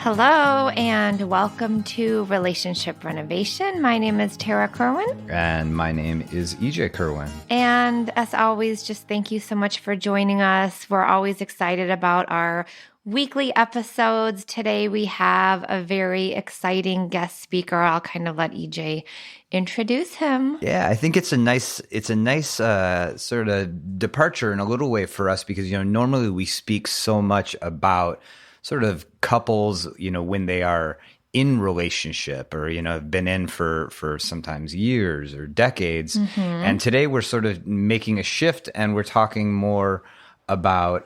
Hello and welcome to Relationship Renovation. My name is Tarah Kerwin. And my name is EJ Kerwin. And as always, just thank you so much for joining us. We're always excited about our weekly episodes. Today we have a very exciting guest speaker. I'll kind of let EJ introduce him. Yeah, I think it's a nice sort of departure in a little way for us because, normally we speak so much about sort of couples, when they are in relationship or, have been in for sometimes years or decades. Mm-hmm. And today we're sort of making a shift and we're talking more about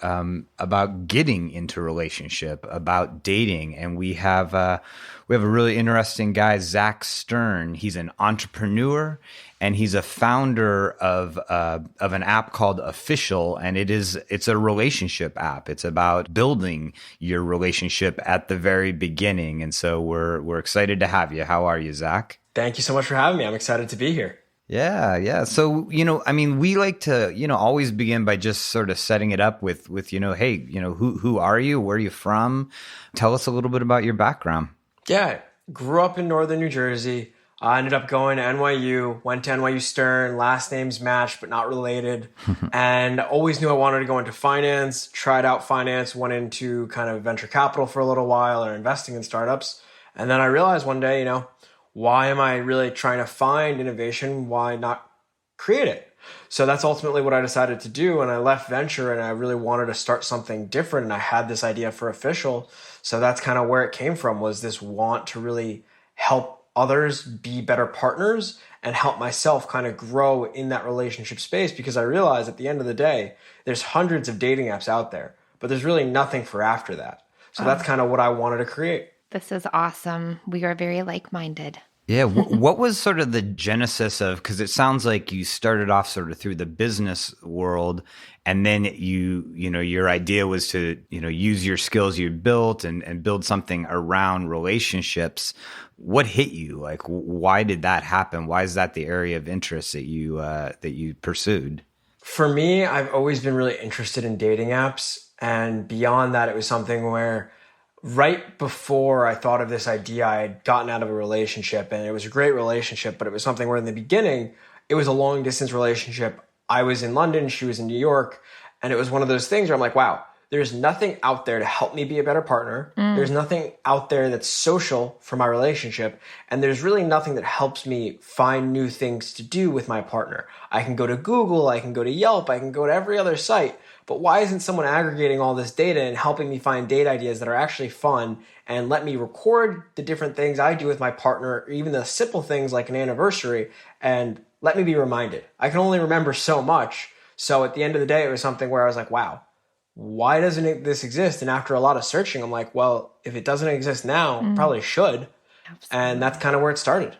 getting into relationship, about dating. And we have a really interesting guy, Zac Stern. He's an entrepreneur and he's a founder of an app called Official, and it's a relationship app. It's about building your relationship at the very beginning. And so we're excited to have you. How are you, Zac? Thank you so much for having me. I'm excited to be here. Yeah. So, we like to, always begin by just sort of setting it up with hey, who are you? Where are you from? Tell us a little bit about your background. Yeah. Grew up in northern New Jersey. I ended up going to NYU, went to NYU Stern, last names matched, but not related. And always knew I wanted to go into finance, tried out finance, went into kind of venture capital for a little while or investing in startups. And then I realized one day, why am I really trying to find innovation? Why not create it? So that's ultimately what I decided to do. And I left venture and I really wanted to start something different. And I had this idea for Official. So that's kind of where it came from, was this want to really help others be better partners and help myself kind of grow in that relationship space, because I realized at the end of the day, there's hundreds of dating apps out there, but there's really nothing for after that. So that's kind of what I wanted to create. This is awesome. We are very like-minded. Yeah. What was sort of the genesis of, because it sounds like you started off sort of through the business world, and then your idea was to, use your skills you built and build something around relationships. What hit you? Like, why did that happen? Why is that the area of interest that you pursued? For me, I've always been really interested in dating apps. And beyond that, it was something where right before I thought of this idea, I had gotten out of a relationship, and it was a great relationship, but it was something where in the beginning, it was a long distance relationship. I was in London, she was in New York, and it was one of those things where I'm like, wow, there's nothing out there to help me be a better partner. There's nothing out there that's social for my relationship, and there's really nothing that helps me find new things to do with my partner. I can go to Google, I can go to Yelp, I can go to every other site, but why isn't someone aggregating all this data and helping me find date ideas that are actually fun and let me record the different things I do with my partner, or even the simple things like an anniversary, and let me be reminded? I can only remember so much. So at the end of the day, it was something where I was like, wow, why doesn't this exist? And after a lot of searching, I'm like, well, if it doesn't exist now, it probably should. Absolutely. And that's kind of where it started.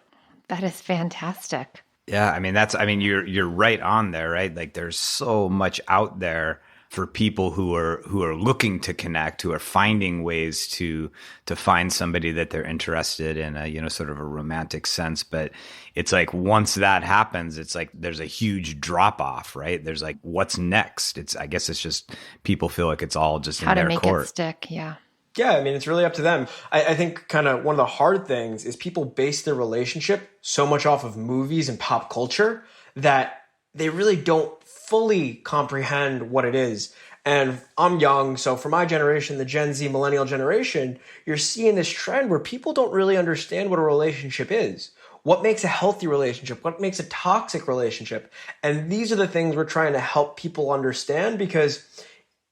That is fantastic. Yeah. You're right on there, right? Like, there's so much out there for people who are looking to connect, who are finding ways to find somebody that they're interested in a, sort of a romantic sense. But it's like, once that happens, it's like there's a huge drop off, right? There's like, what's next? I guess it's just people feel like it's all just how in their to make court. It stick. Yeah. Yeah, it's really up to them. I think kind of one of the hard things is people base their relationship so much off of movies and pop culture that they really don't fully comprehend what it is. And I'm young, so for my generation, the Gen Z millennial generation, you're seeing this trend where people don't really understand what a relationship is. What makes a healthy relationship? What makes a toxic relationship? And these are the things we're trying to help people understand, because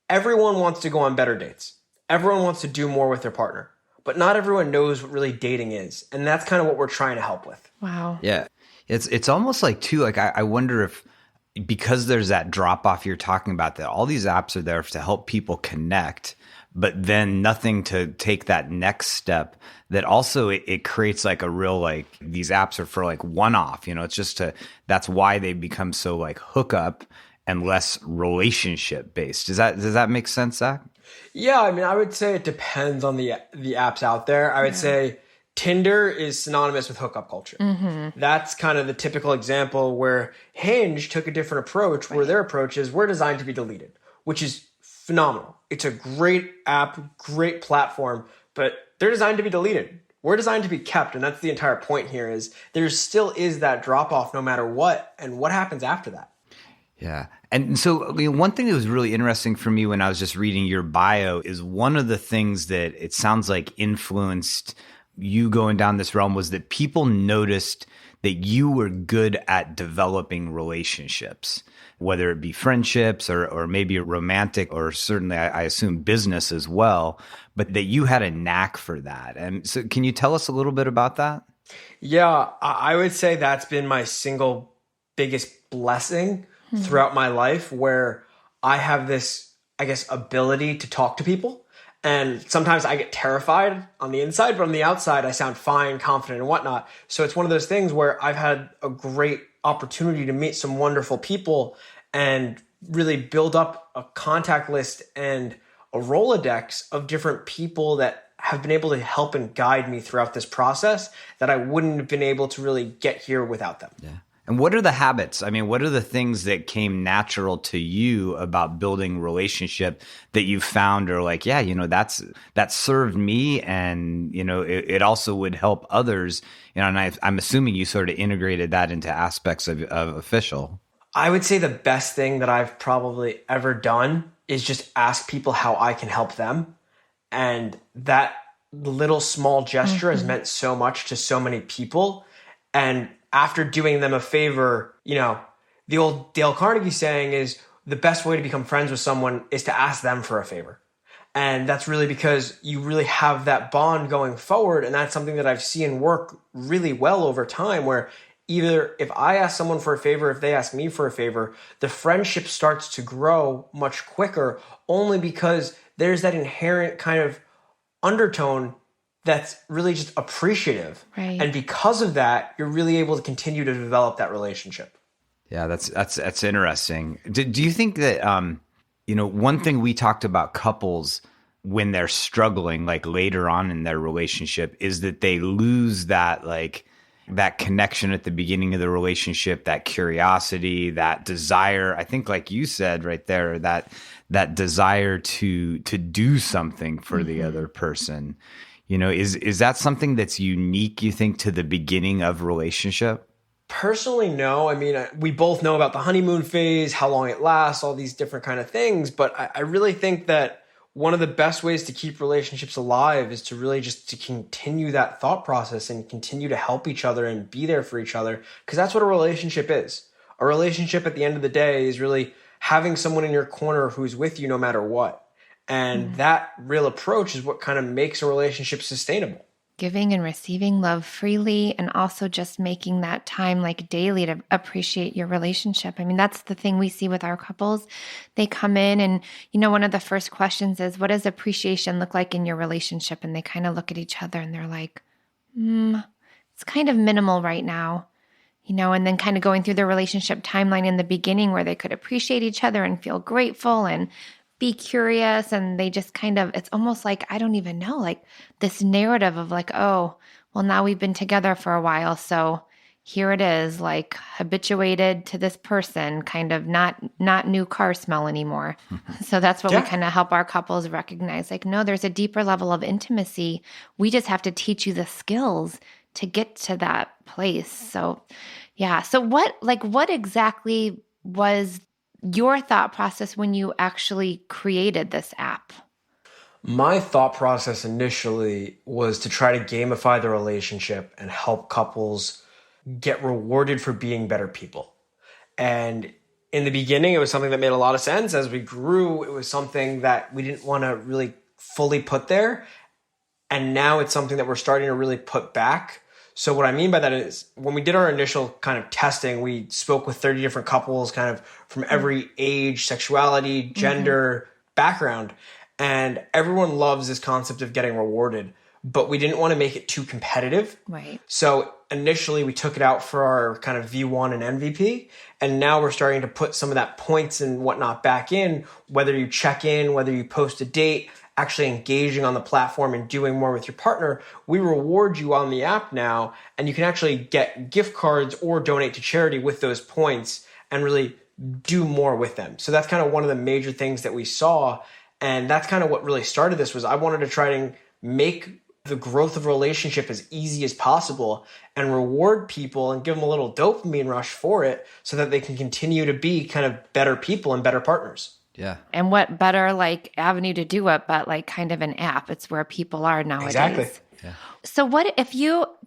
everyone wants to go on better dates. Everyone wants to do more with their partner, but not everyone knows what really dating is. And that's kind of what we're trying to help with. Wow. Yeah. It's almost like, too, like I wonder if, because there's that drop off you're talking about, that all these apps are there to help people connect, but then nothing to take that next step, that also it creates like a real, like, these apps are for like one off, it's just that's why they become so like hookup and less relationship based. Does that make sense, Zac? Yeah, I would say it depends on the apps out there. I would say Tinder is synonymous with hookup culture. Mm-hmm. That's kind of the typical example where Hinge took a different approach, where their approach is, we're designed to be deleted, which is phenomenal. It's a great app, great platform, but they're designed to be deleted. We're designed to be kept, and that's the entire point here is there still is that drop off no matter what, and what happens after that. Yeah. And so one thing that was really interesting for me when I was just reading your bio is one of the things that it sounds like influenced you going down this realm was that people noticed that you were good at developing relationships, whether it be friendships or maybe romantic or certainly I assume business as well, but that you had a knack for that. And so can you tell us a little bit about that? Yeah, I would say that's been my single biggest blessing throughout my life, where I have this, I guess, ability to talk to people. And sometimes I get terrified on the inside, but on the outside, I sound fine, confident, and whatnot. So it's one of those things where I've had a great opportunity to meet some wonderful people and really build up a contact list and a Rolodex of different people that have been able to help and guide me throughout this process that I wouldn't have been able to really get here without them. Yeah. And what are the habits? I mean, what are the things that came natural to you about building relationship that you found are like, yeah, that served me and, it also would help others, and I'm assuming you sort of integrated that into aspects of official. I would say the best thing that I've probably ever done is just ask people how I can help them. And that little small gesture has meant so much to so many people. And after doing them a favor, the old Dale Carnegie saying is the best way to become friends with someone is to ask them for a favor. And that's really because you really have that bond going forward. And that's something that I've seen work really well over time, where either if I ask someone for a favor, if they ask me for a favor, the friendship starts to grow much quicker, only because there's that inherent kind of undertone that's really just appreciative. Right. And because of that, you're really able to continue to develop that relationship. Yeah, that's interesting. Do you think that, one thing we talked about couples when they're struggling, like later on in their relationship, is that they lose that, like, that connection at the beginning of the relationship, that curiosity, that desire. I think, like you said right there, that desire to do something for the other person. Is that something that's unique, you think, to the beginning of relationship? Personally, no. I mean, we both know about the honeymoon phase, how long it lasts, all these different kind of things. But I really think that one of the best ways to keep relationships alive is to really just to continue that thought process and continue to help each other and be there for each other. Because that's what a relationship is. A relationship at the end of the day is really having someone in your corner who's with you no matter what. And that real approach is what kind of makes a relationship sustainable. Giving and receiving love freely, and also just making that time like daily to appreciate your relationship. I mean, that's the thing we see with our couples. They come in and, one of the first questions is, what does appreciation look like in your relationship? And they kind of look at each other and they're like, it's kind of minimal right now. And then kind of going through the relationship timeline in the beginning where they could appreciate each other and feel grateful and be curious, and they just kind of, it's almost like, I don't even know, like this narrative of like, oh, well, now we've been together for a while, so here it is, like habituated to this person, kind of not new car smell anymore. So that's what we kind of help our couples recognize, like, no, there's a deeper level of intimacy. We just have to teach you the skills to get to that place. So yeah. So what exactly was your thought process when you actually created this app? My thought process initially was to try to gamify the relationship and help couples get rewarded for being better people. And in the beginning, it was something that made a lot of sense. As we grew, it was something that we didn't want to really fully put there. And now it's something that we're starting to really put back. So what I mean by that is when we did our initial kind of testing, we spoke with 30 different couples kind of from every age, sexuality, gender, background. And everyone loves this concept of getting rewarded, but we didn't want to make it too competitive. Right. So initially we took it out for our kind of V1 and MVP. And now we're starting to put some of that points and whatnot back in, whether you check in, whether you post a date, actually engaging on the platform and doing more with your partner. We reward you on the app now, and you can actually get gift cards or donate to charity with those points and really do more with them. So that's kind of one of the major things that we saw. And that's kind of what really started this was I wanted to try to make the growth of a relationship as easy as possible and reward people and give them a little dopamine rush for it so that they can continue to be kind of better people and better partners. Yeah. And what better like avenue to do it, but like kind of an app. It's where people are nowadays. Exactly. Yeah. So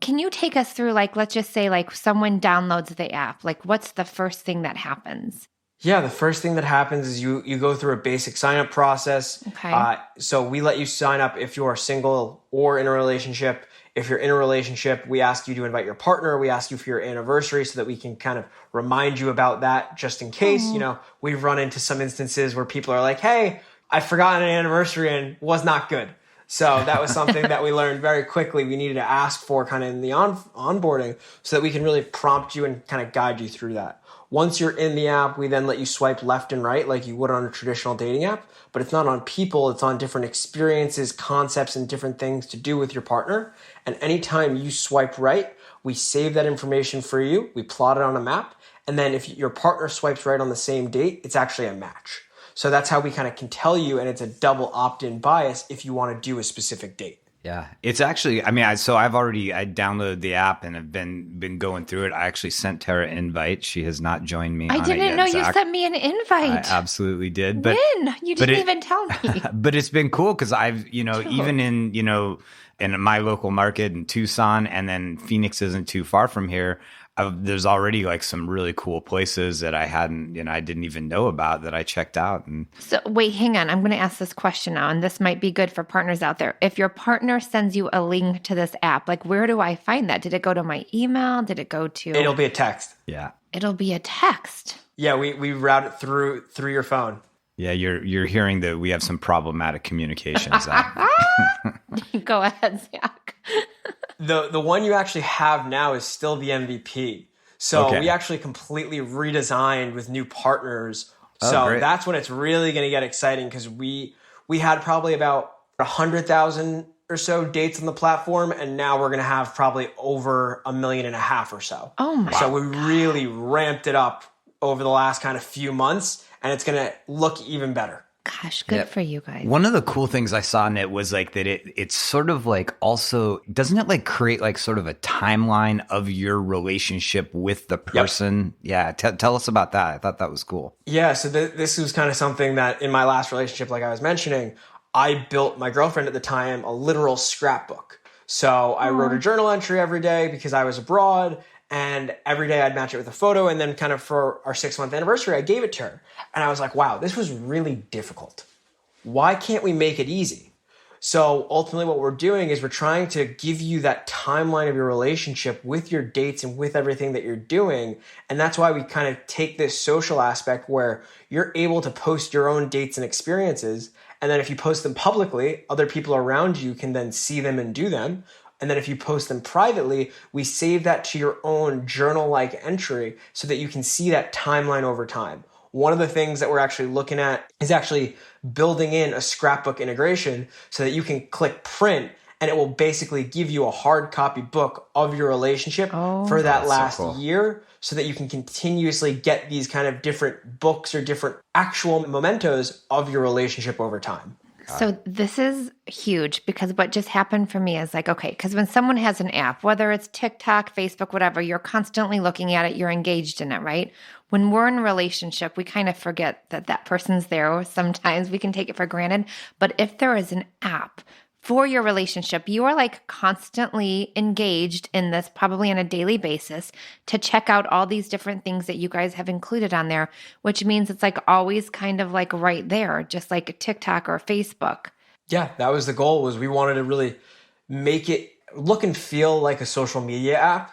can you take us through, like, let's just say like someone downloads the app, like what's the first thing that happens? Yeah, the first thing that happens is you go through a basic sign-up process. Okay. So we let you sign up if you are single or in a relationship. If you're in a relationship, we ask you to invite your partner. We ask you for your anniversary so that we can kind of remind you about that just in case. You know, we've run into some instances where people are like, hey, I forgot an anniversary and was not good. So that was something that we learned very quickly. We needed to ask for kind of in the onboarding so that we can really prompt you and kind of guide you through that. Once you're in the app, we then let you swipe left and right like you would on a traditional dating app, but it's not on people, it's on different experiences, concepts, and different things to do with your partner. And anytime you swipe right, we save that information for you, we plot it on a map, and then if your partner swipes right on the same date, it's actually a match. So that's how we kind of can tell you, and it's a double opt-in bias if you want to do a specific date. Yeah, it's actually, I mean, I downloaded the app and have been going through it. I actually sent Tarah an invite. She has not joined me. I didn't know you sent me an invite. I absolutely did. But when? You didn't even tell me. But it's been cool because I've, even in my local market in Tucson, and then Phoenix isn't too far from here. There's already like some really cool places that I didn't even know about that I checked out. And so wait, hang on. I'm going to ask this question now, and this might be good for partners out there. If your partner sends you a link to this app, like where do I find that? Did it go to my email? Did it go to? It'll be a text. Yeah. It'll be a text. Yeah, we route it through your phone. Yeah, you're hearing that we have some problematic communications. Go ahead, Zac. The one you actually have now is still the MVP. So we actually completely redesigned with new partners. So great. That's when it's really going to get exciting because we had probably about 100,000 or so dates on the platform, and now we're going to have probably over 1.5 million or so. Oh my! So we really ramped it up over the last kind of few months, and it's going to look even better. Gosh, good for you guys. One of the cool things I saw in it was like that it's sort of like also, doesn't it like create like sort of a timeline of your relationship with the person? Yep. Yeah. Tell us about that. I thought that was cool. Yeah. So this was kind of something that in my last relationship, like I was mentioning, I built my girlfriend at the time a literal scrapbook. So I wrote a journal entry every day because I was abroad. And every day I'd match it with a photo. And then kind of for our 6-month anniversary, I gave it to her. And I was like, wow, this was really difficult. Why can't we make it easy? So ultimately what we're doing is we're trying to give you that timeline of your relationship with your dates and with everything that you're doing. And that's why we kind of take this social aspect where you're able to post your own dates and experiences. And then if you post them publicly, other people around you can then see them and do them. And then if you post them privately, we save that to your own journal-like entry so that you can see that timeline over time. One of the things that we're actually looking at is actually building in a scrapbook integration so that you can click print and it will basically give you a hard copy book of your relationship for that last year so that you can continuously get these kind of different books or different actual mementos of your relationship over time. So this is huge because what just happened for me is like, okay, because when someone has an app, whether it's TikTok, Facebook, whatever, you're constantly looking at it, you're engaged in it, right? When we're in a relationship, we kind of forget that that person's there. Sometimes we can take it for granted. But if there is an app for your relationship, you are like constantly engaged in this, probably on a daily basis, to check out all these different things that you guys have included on there, which means it's like always kind of like right there, just like a TikTok or Facebook. Yeah, that was the goal, was we wanted to really make it look and feel like a social media app,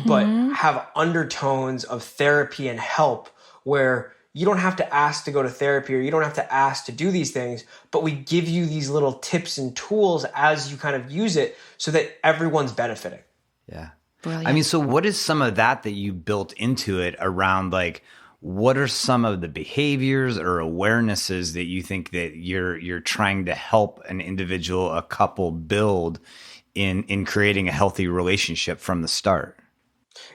but have undertones of therapy and help where you don't have to ask to go to therapy or you don't have to ask to do these things, but we give you these little tips and tools as you kind of use it so that everyone's benefiting. Yeah. Brilliant. I mean, so what is some of that you built into it around like, what are some of the behaviors or awarenesses that you think that you're trying to help an individual, a couple build in creating a healthy relationship from the start?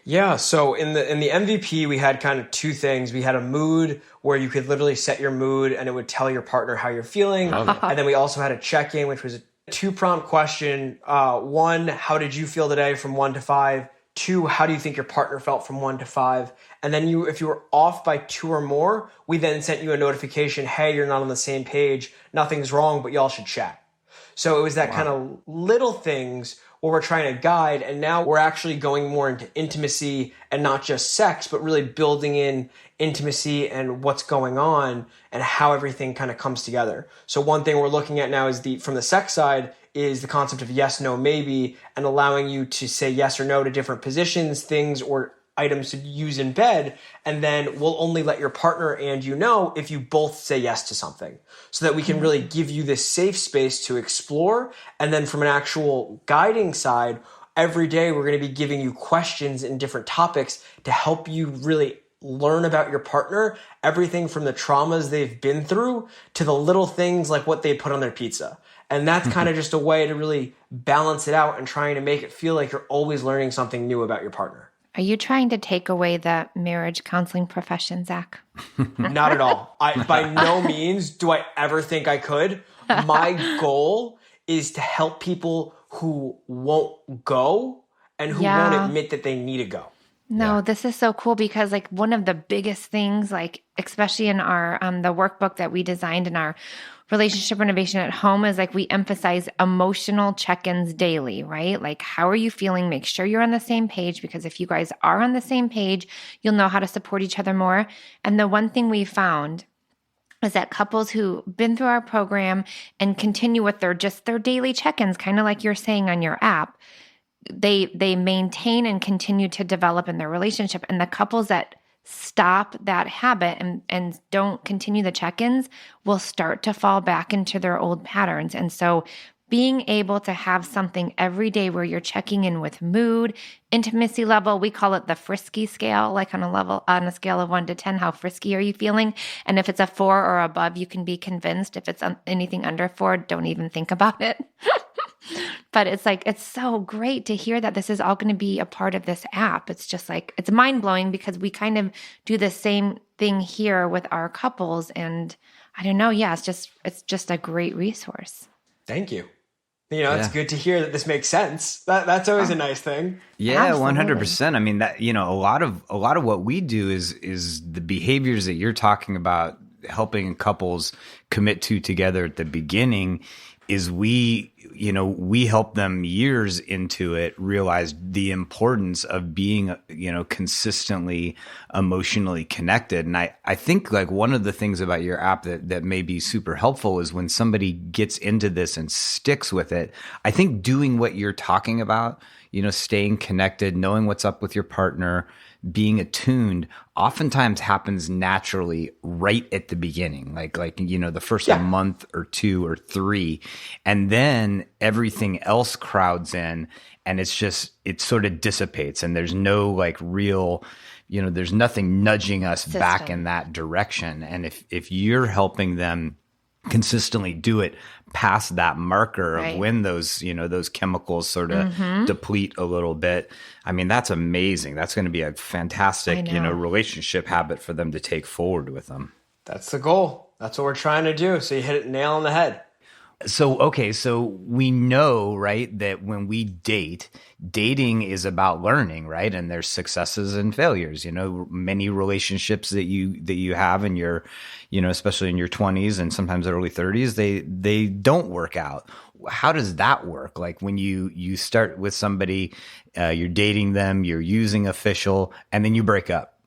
Yeah, so in the MVP, we had kind of two things. We had a mood where you could literally set your mood and it would tell your partner how you're feeling. And then we also had a check-in, which was 2-prompt question. One, how did you feel today from 1 to 5? 2, how do you think your partner felt from 1 to 5? And then if you were off by 2 or more, we then sent you a notification, hey, you're not on the same page. Nothing's wrong, but y'all should chat. So it was that kind of little things where we're trying to guide. And now we're actually going more into intimacy and not just sex, but really building in intimacy and what's going on and how everything kind of comes together. So one thing we're looking at now is from the sex side is the concept of yes, no, maybe, and allowing you to say yes or no to different positions, things, or items to use in bed. And then we'll only let your partner and you know if you both say yes to something, so that we can really give you this safe space to explore. And then from an actual guiding side, every day we're going to be giving you questions and different topics to help you really learn about your partner, everything from the traumas they've been through to the little things like what they put on their pizza. And that's kind of just a way to really balance it out and trying to make it feel like you're always learning something new about your partner. Are you trying to take away the marriage counseling profession, Zac? Not at all. By no means do I ever think I could. My goal is to help people who won't go and who won't admit that they need to go. No, this is so cool because like one of the biggest things, like especially in our the workbook that we designed in our relationship renovation at home is like we emphasize emotional check-ins daily, right? Like how are you feeling? Make sure you're on the same page, because if you guys are on the same page, you'll know how to support each other more. And the one thing we found is that couples who've been through our program and continue with their daily check-ins, kind of like you're saying on your app, they maintain and continue to develop in their relationship. And the couples that stop that habit and don't continue the check-ins will start to fall back into their old patterns. And so being able to have something every day where you're checking in with mood, intimacy level, we call it the Frisky Scale, like on a scale of 1 to 10, how frisky are you feeling? And if it's a 4 or above, you can be convinced. If it's anything under 4, don't even think about it. But it's like, it's so great to hear that this is all going to be a part of this app. It's just like, it's mind blowing because we kind of do the same thing here with our couples. And I don't know. Yeah, it's just a great resource. Thank you. It's good to hear that this makes sense. That's always a nice thing. Yeah, absolutely. 100%. I mean, that, a lot of what we do is the behaviors that you're talking about, helping couples commit to together at the beginning, is we help them years into it realize the importance of being, consistently emotionally connected. And I think like one of the things about your app that may be super helpful is when somebody gets into this and sticks with it. I think doing what you're talking about, staying connected, knowing what's up with your partner, being attuned oftentimes happens naturally right at the beginning, like the first month or 2 or 3, and then everything else crowds in, and it sort of dissipates, and there's no like real, there's nothing nudging us back in that direction. And if you're helping them consistently do it past that marker of when those chemicals sort of deplete a little bit, I mean, that's amazing. That's going to be a fantastic, relationship habit for them to take forward with them. That's the goal. That's what we're trying to do. So you hit it nail on the head. So we know, right, that when we dating is about learning, right? And there's successes and failures. Many relationships that you have in your, especially in your 20s and sometimes early 30s, they don't work out. How does that work? Like when you start with somebody, you're dating them, you're using official, and then you break up.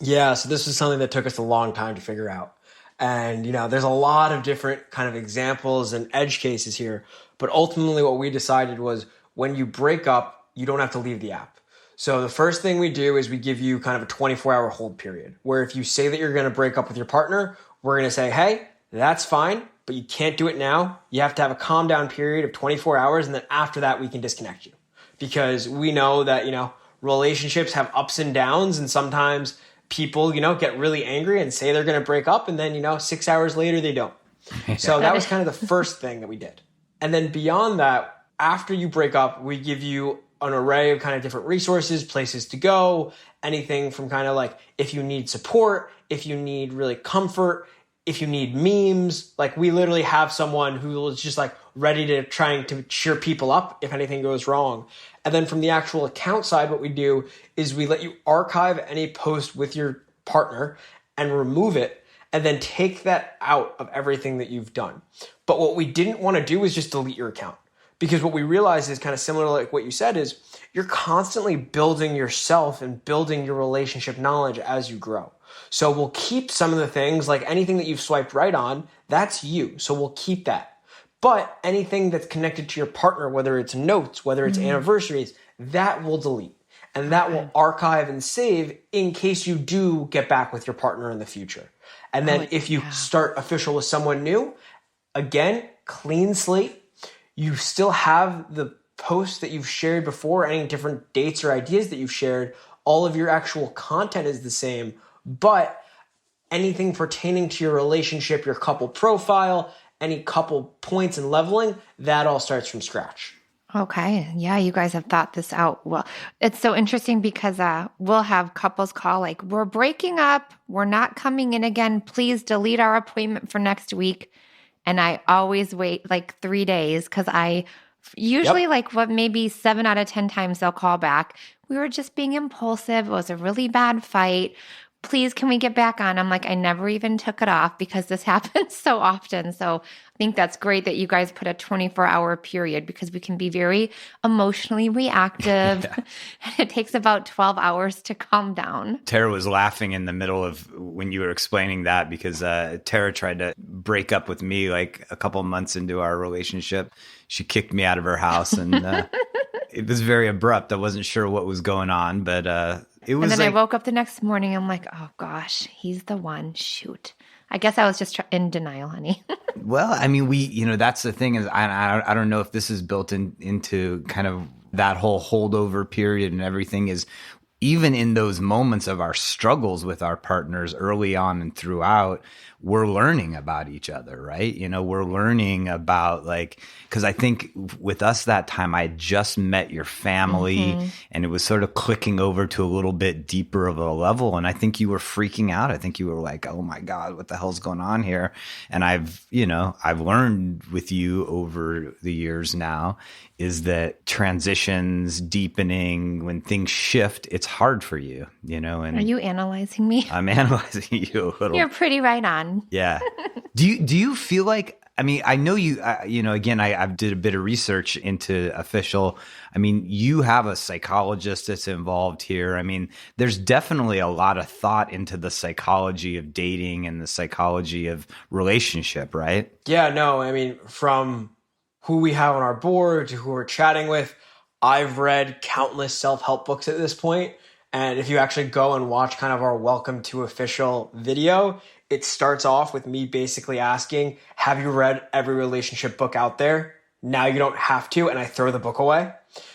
Yeah, so this was something that took us a long time to figure out. And, there's a lot of different kind of examples and edge cases here. But ultimately what we decided was when you break up, you don't have to leave the app. So the first thing we do is we give you kind of a 24-hour hold period, where if you say that you're going to break up with your partner, we're going to say, hey, that's fine, but you can't do it now. You have to have a calm down period of 24 hours. And then after that, we can disconnect you, because we know that, relationships have ups and downs, and sometimes people, get really angry and say they're going to break up, and then, 6 hours later, they don't. So that was kind of the first thing that we did. And then beyond that, after you break up, we give you an array of kind of different resources, places to go, anything from kind of like if you need support, if you need really comfort, if you need memes, like we literally have someone who is just like ready to trying to cheer people up if anything goes wrong. And then from the actual account side, what we do is we let you archive any post with your partner and remove it, and then take that out of everything that you've done. But what we didn't want to do is just delete your account, because what we realized is kind of similar to like what you said is you're constantly building yourself and building your relationship knowledge as you grow. So we'll keep some of the things, like anything that you've swiped right on, that's you. So we'll keep that. But anything that's connected to your partner, whether it's notes, whether it's anniversaries, that we'll delete. And that will archive and save in case you do get back with your partner in the future. And then if you start official with someone new, again, clean slate. You still have the posts that you've shared before, any different dates or ideas that you've shared. All of your actual content is the same, but anything pertaining to your relationship, your couple profile, any couple points and leveling, that all starts from scratch. Okay. Yeah, you guys have thought this out. Well, it's so interesting because we'll have couples call like, we're breaking up. We're not coming in again. Please delete our appointment for next week. And I always wait like 3 days because I usually like what maybe 7 out of 10 times they'll call back. We were just being impulsive. It was a really bad fight. Please, can we get back on? I'm like, I never even took it off because this happens so often. So I think that's great that you guys put a 24-hour period because we can be very emotionally reactive. And it takes about 12 hours to calm down. Tarah was laughing in the middle of when you were explaining that because Tarah tried to break up with me like a couple months into our relationship. She kicked me out of her house and it was very abrupt. I wasn't sure what was going on, but it was. And then I woke up the next morning. I'm like, oh gosh, he's the one. Shoot. I guess I was just in denial, honey. Well, I mean, that's the thing is I don't know if this is built into kind of that whole holdover period and everything is even in those moments of our struggles with our partners early on and throughout, we're learning about each other, right? We're learning about because I think with us that time, I had just met your family and it was sort of clicking over to a little bit deeper of a level. And I think you were freaking out. I think you were like, oh my God, what the hell's going on here? And I've learned with you over the years now is that transitions, deepening, when things shift, it's hard for you, And are you analyzing me? I'm analyzing you a little. You're pretty right on. Yeah. Do you feel like, I mean, I know you, again, I've did a bit of research into official. I mean, you have a psychologist that's involved here. I mean, there's definitely a lot of thought into the psychology of dating and the psychology of relationship, right? Yeah, no, I mean, from who we have on our board to who we're chatting with, I've read countless self-help books at this point. And if you actually go and watch kind of our Welcome to Official video, it starts off with me basically asking, have you read every relationship book out there? Now you don't have to, and I throw the book away.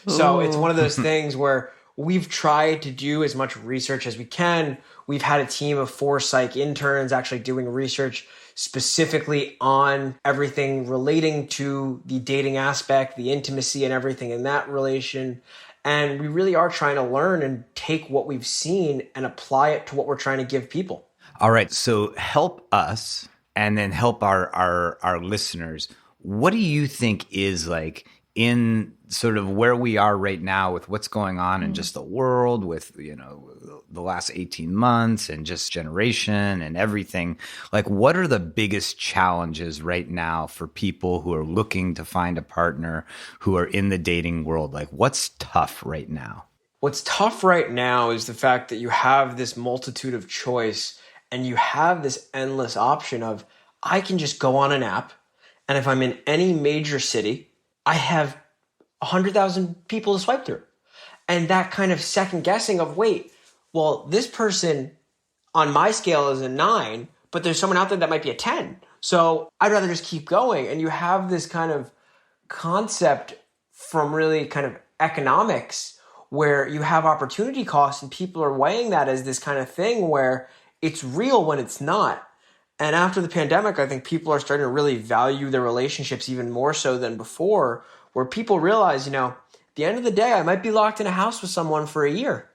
Ooh. So it's one of those things where we've tried to do as much research as we can. We've had a team of 4 psych interns actually doing research specifically on everything relating to the dating aspect, the intimacy and everything in that relation. And we really are trying to learn and take what we've seen and apply it to what we're trying to give people. All right. So help us and then help our listeners. What do you think is like in sort of where we are right now with what's going on in just the world with, the last 18 months and just generation and everything? Like, what are the biggest challenges right now for people who are looking to find a partner who are in the dating world? Like, what's tough right now? What's tough right now is the fact that you have this multitude of choice and you have this endless option of, I can just go on an app, and if I'm in any major city, I have 100,000 people to swipe through. And that kind of second guessing of, wait, well, this person on my scale is a 9, but there's someone out there that might be a 10. So I'd rather just keep going. And you have this kind of concept from really kind of economics where you have opportunity costs and people are weighing that as this kind of thing where it's real when it's not. And after the pandemic, I think people are starting to really value their relationships even more so than before, where people realize, at the end of the day, I might be locked in a house with someone for a year.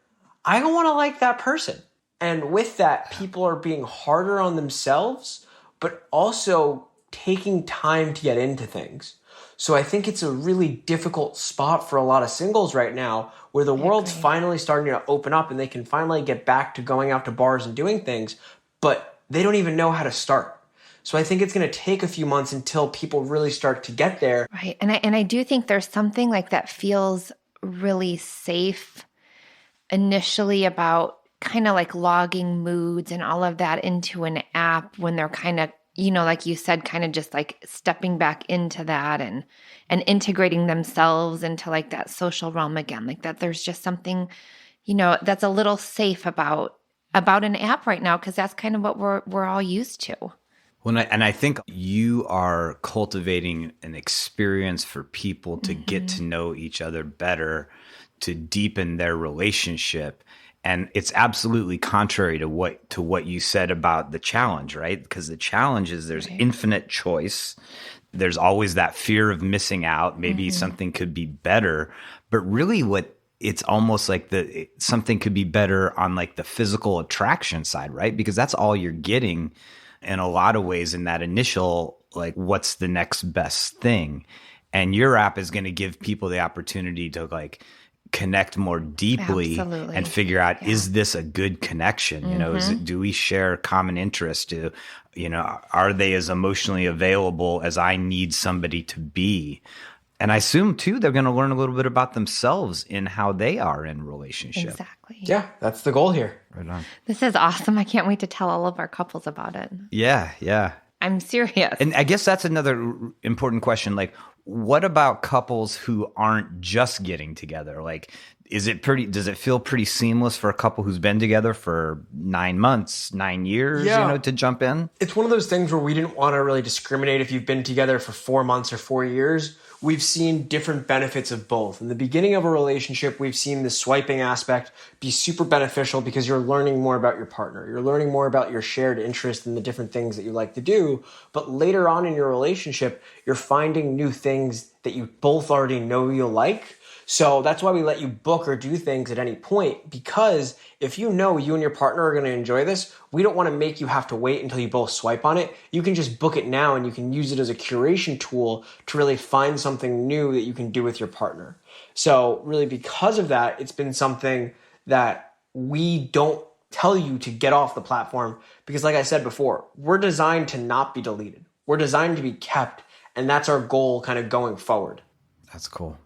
I don't want to like that person. And with that, people are being harder on themselves, but also taking time to get into things. So I think it's a really difficult spot for a lot of singles right now where the world's finally starting to open up and they can finally get back to going out to bars and doing things, but they don't even know how to start. So I think it's going to take a few months until people really start to get there. Right. And I do think there's something like that feels really safe initially about kind of like logging moods and all of that into an app when they're kind of, like you said, kind of just like stepping back into that and integrating themselves into like that social realm again. Like that there's just something, that's a little safe about an app right now, because that's kind of what we're all used to. Well, and I think you are cultivating an experience for people to get to know each other better, to deepen their relationship. And it's absolutely contrary to what you said about the challenge, right? Because the challenge is there's infinite choice. There's always that fear of missing out. Maybe something could be better. But really it's almost like something could be better on like the physical attraction side, right? Because that's all you're getting in a lot of ways in that initial, like, what's the next best thing? And your app is going to give people the opportunity to like connect more deeply and figure out, is this a good connection? Do we share common interest? Are they as emotionally available as I need somebody to be? And I assume too, they're going to learn a little bit about themselves in how they are in relationship. Exactly. Yeah, that's the goal here. Right on. This is awesome. I can't wait to tell all of our couples about it. Yeah. I'm serious. And I guess that's another important question. Like, what about couples who aren't just getting together? Like, does it feel pretty seamless for a couple who's been together for 9 months, 9 years, to jump in? It's one of those things where we didn't want to really discriminate if you've been together for 4 months or 4 years. We've seen different benefits of both. In the beginning of a relationship, we've seen the swiping aspect be super beneficial because you're learning more about your partner. You're learning more about your shared interest in the different things that you like to do. But later on in your relationship, you're finding new things that you both already know you'll like. So that's why we let you book or do things at any point, because if you know you and your partner are going to enjoy this, we don't want to make you have to wait until you both swipe on it. You can just book it now and you can use it as a curation tool to really find something new that you can do with your partner. So really, because of that, it's been something that we don't tell you to get off the platform because, like I said before, we're designed to not be deleted. We're designed to be kept, and that's our goal kind of going forward. That's cool.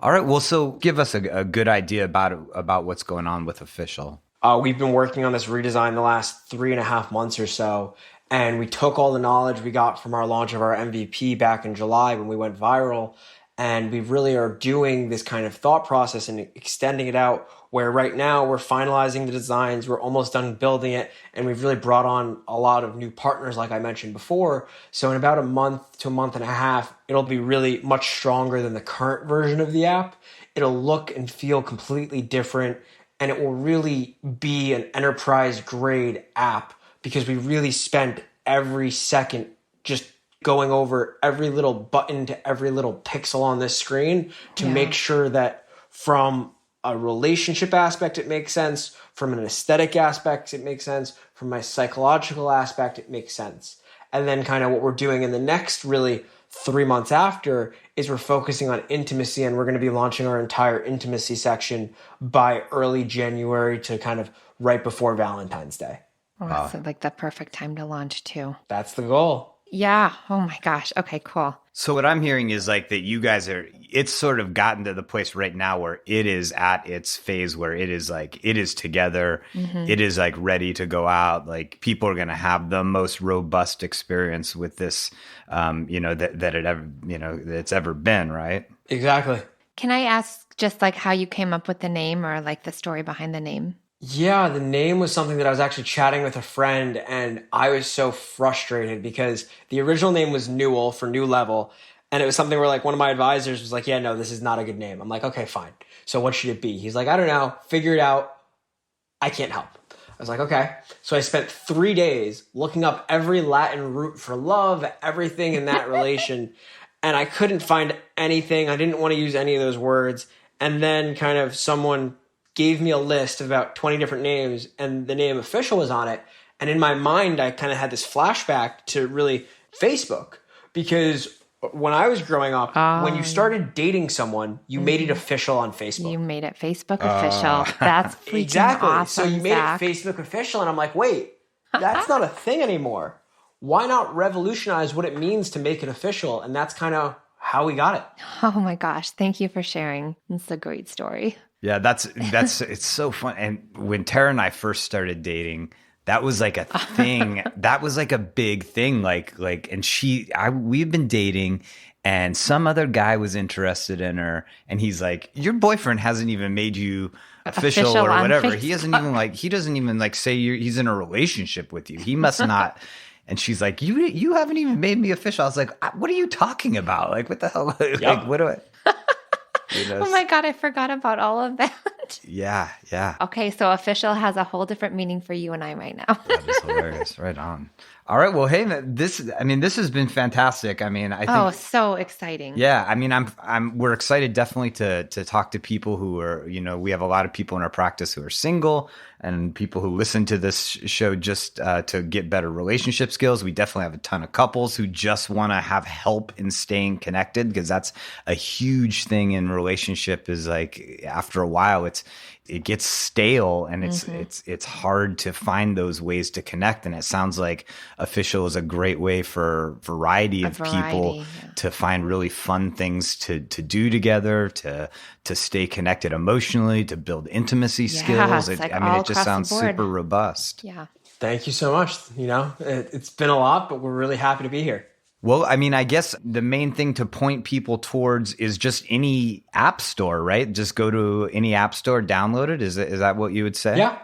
All right. Well, so give us a good idea about what's going on with Official. We've been working on this redesign the last 3.5 months or so, and we took all the knowledge we got from our launch of our MVP back in July when we went viral, and we really are doing this kind of thought process and extending it out, where right now we're finalizing the designs, we're almost done building it, and we've really brought on a lot of new partners, like I mentioned before. So in about a month to a month and a half, it'll be really much stronger than the current version of the app. It'll look and feel completely different, and it will really be an enterprise-grade app because we really spent every second just going over every little button to every little pixel on this screen to make sure that from a relationship aspect, it makes sense. From an aesthetic aspect, it makes sense. From my psychological aspect, it makes sense. And then kind of what we're doing in the next really 3 months after is we're focusing on intimacy, and we're going to be launching our entire intimacy section by early January to kind of right before Valentine's Day. Oh, so like the perfect time to launch too. That's the goal. Yeah. Oh my gosh. Okay, cool. So what I'm hearing is like that you guys it's sort of gotten to the place right now where it is at its phase where it is together. It is like ready to go out. Like people are going to have the most robust experience with this, that it ever, that's ever been, right? Exactly. Can I ask just like how you came up with the name or like the story behind the name? Yeah, the name was something that I was actually chatting with a friend, and I was so frustrated because the original name was Newell for New Level, and it was something where like one of my advisors was like, yeah, no, this is not a good name. I'm like, okay, fine. So what should it be? He's like, I don't know. Figure it out. I can't help. I was like, okay. So I spent 3 days looking up every Latin root for love, everything in that relation, and I couldn't find anything. I didn't want to use any of those words. And then kind of someone gave me a list of about 20 different names, and the name Official was on it. And in my mind, I kind of had this flashback to really Facebook, because when I was growing up, when you started dating someone, you made it official on Facebook. You made it Facebook official. That's freaking Exactly. awesome, So you made Zac. it Facebook official, and I'm like, wait, that's not a thing anymore. Why not revolutionize what it means to make it official? And that's kind of how we got it. Oh my gosh. Thank you for sharing. It's a great story. Yeah, that's it's so fun. And when Tarah and I first started dating, that was like a thing. That was like a big thing. And we've been dating, and some other guy was interested in her, and he's like, "Your boyfriend hasn't even made you official or whatever. He doesn't even say he's in a relationship with you. He must not." And she's like, "You haven't even made me official." I was like, "What are you talking about? Like, what the hell? Like, what do I?" Oh my God, I forgot about all of that. Yeah. Okay, so official has a whole different meaning for you and I right now. That is hilarious. Right on. All right. Well, hey, this has been fantastic. I mean, I think, so exciting. yeah. I mean, we're excited definitely to talk to people who are, we have a lot of people in our practice who are single, and people who listen to this show just to get better relationship skills. We definitely have a ton of couples who just want to have help in staying connected, because that's a huge thing in relationship. Is like, after a while, it gets stale, and it's hard to find those ways to connect. And it sounds like official is a great way for variety of people to find really fun things to do together, to stay connected emotionally, to build intimacy skills. It just sounds super robust. Yeah. Thank you so much. It's been a lot, but we're really happy to be here. Well, I mean, I guess the main thing to point people towards is just any app store, right? Just go to any app store, download it. Is that what you would say? Yeah.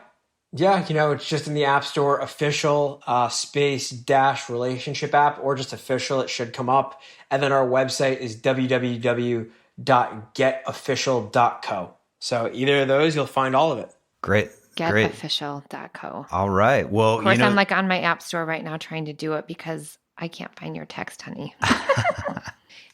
It's just in the App Store, official space-relationship app, or just official. It should come up. And then our website is www.getofficial.co. So either of those, you'll find all of it. Great. Getofficial.co. All right. Well, of course, I'm like on my App Store right now trying to do it because I can't find your text, honey.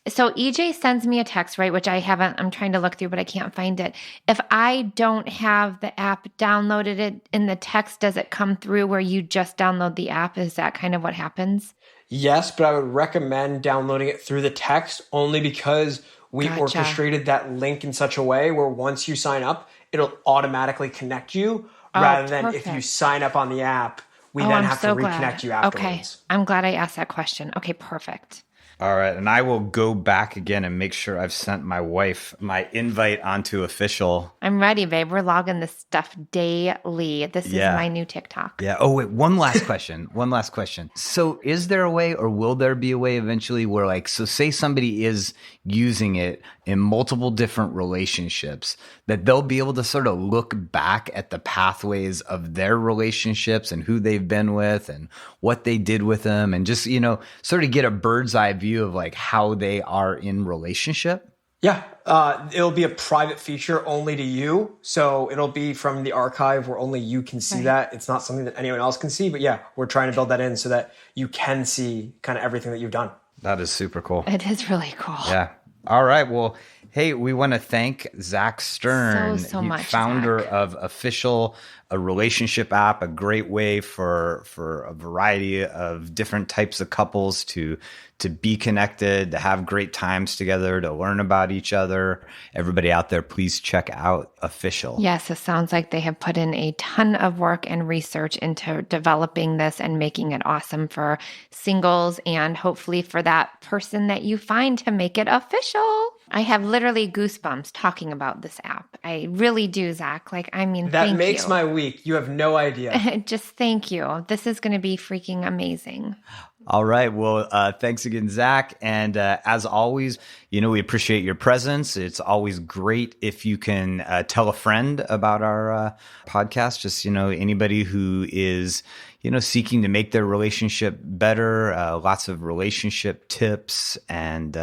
So EJ sends me a text, right, which I'm trying to look through, but I can't find it. If I don't have the app downloaded it in the text, does it come through where you just download the app? Is that kind of what happens? Yes, but I would recommend downloading it through the text, only because we orchestrated that link in such a way where once you sign up, it'll automatically connect you, rather than if you sign up on the app, we then have to reconnect you afterwards. Okay, I'm glad I asked that question. Okay, perfect. All right. And I will go back again and make sure I've sent my wife my invite onto official. I'm ready, babe. We're logging this stuff daily. This is my new TikTok. Yeah. Oh, wait. One last question. So is there a way, or will there be a way eventually where, so say somebody is using it in multiple different relationships, that they'll be able to sort of look back at the pathways of their relationships and who they've been with and what they did with them, and just, sort of get a bird's eye view of how they are in relationship? Yeah. It'll be a private feature only to you. So it'll be from the archive where only you can see that. It's not something that anyone else can see. But yeah, we're trying to build that in so that you can see kind of everything that you've done. That is super cool. It is really cool. Yeah. All right. Well, hey, we want to thank Zac Stern, so much, founder Zac. of Official, a relationship app, a great way for a variety of different types of couples to be connected, to have great times together, to learn about each other. Everybody out there, please check out Official. Yes, it sounds like they have put in a ton of work and research into developing this and making it awesome for singles, and hopefully for that person that you find to make it official. I have literally goosebumps talking about this app. I really do, Zac. That makes my week. You have no idea. Just thank you. This is going to be freaking amazing. All right. Well, thanks again, Zac. And as always, we appreciate your presence. It's always great if you can tell a friend about our podcast. Just, anybody who is, seeking to make their relationship better, lots of relationship tips and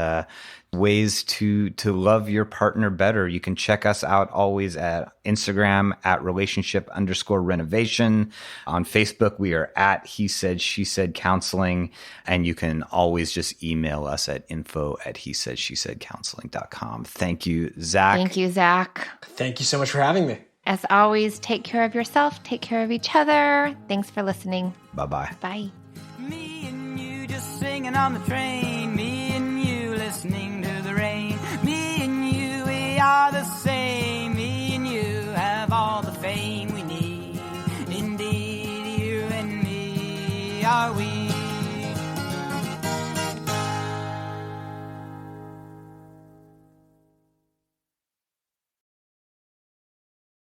ways to love your partner better. You can check us out always at Instagram at relationship_renovation. On Facebook, we are at He Said, She Said Counseling. And you can always just email us at info@hesaidshesaicounseling.com. Thank you, Zac. Thank you, Zac. Thank you so much for having me. As always, take care of yourself, take care of each other. Thanks for listening. Bye-bye. Bye. Me and you just singing on the train. Me and you listening to the rain. Me and you, we are the same. Me and you have all the fame we need. Indeed, you and me are we.